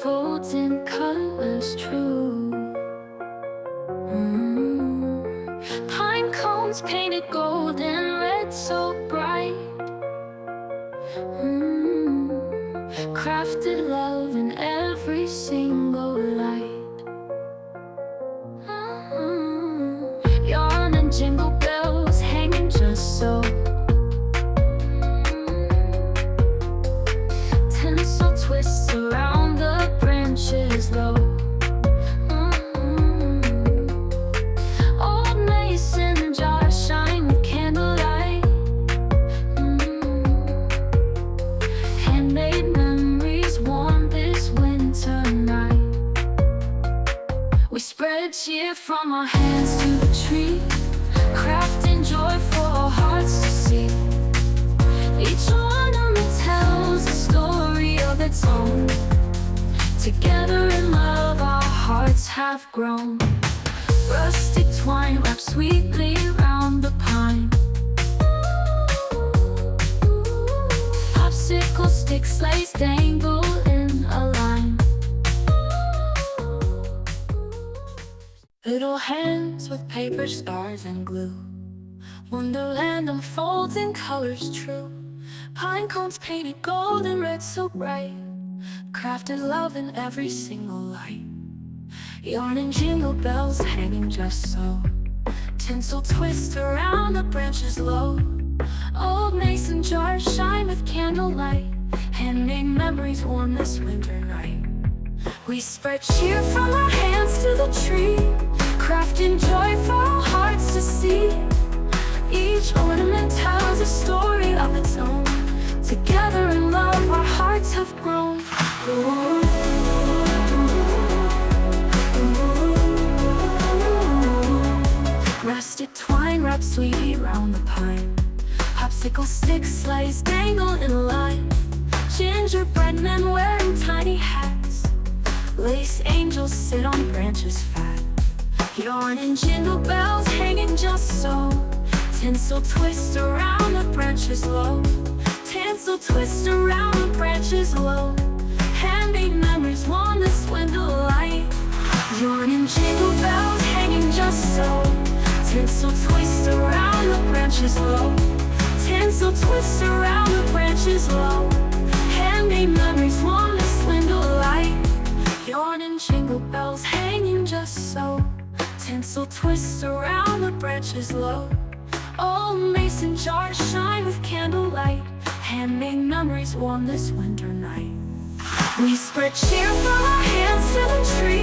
unfolds in colors true. Pine cones painted gold and red so bright. Crafted love in every single light. Yarn and jingle bells hanging just so. Tinsel twists around the branches low. Old mason jars shine with candlelight. Handmade memories warm this winter night. We spread cheer from our hands to the tree, crafting joy for our hearts to see. Each ornament tells a story of its own. Together in love our hearts have grown. Rustic twine wrapped sweetly round the pine. Popsicle stick sleighs dangle in a line. Little hands with paper, stars and glue. Wonderland unfolds in colors true. Pine cones painted gold and red so bright. Crafted love in every single light. Yarn and jingle bells hanging just so. Tinsel twist around the branches low. Old mason jars shine with candlelight. Handmade memories warm this winter night. We spread cheer from our hands to the tree, crafting joy for our hearts to see. Each ornament tells a story of its own. Together in love our hearts have grown. Rusted twine wrapped sweetly round the pine. Popsicle stick sleighs dangle in a line. Gingerbread men wearing tiny hats. Lace angels sit on branches fat. Yarn and jingle bells hanging just so. Tinsel twist around the branches low. Tinsel twist around the branches low. Handmade memories warm this winter light. Yarn and jingle bells hanging just so. Tinsel twist around the branches low. Tinsel twist around the branches low. Handmade memories warm this winter light. Yarn and jingle bells hanging just so. Tinsel twist around the branches low. Old mason jars shine with candlelight. Handmade memories warm this winter night. We spread cheer from our hands to the tree,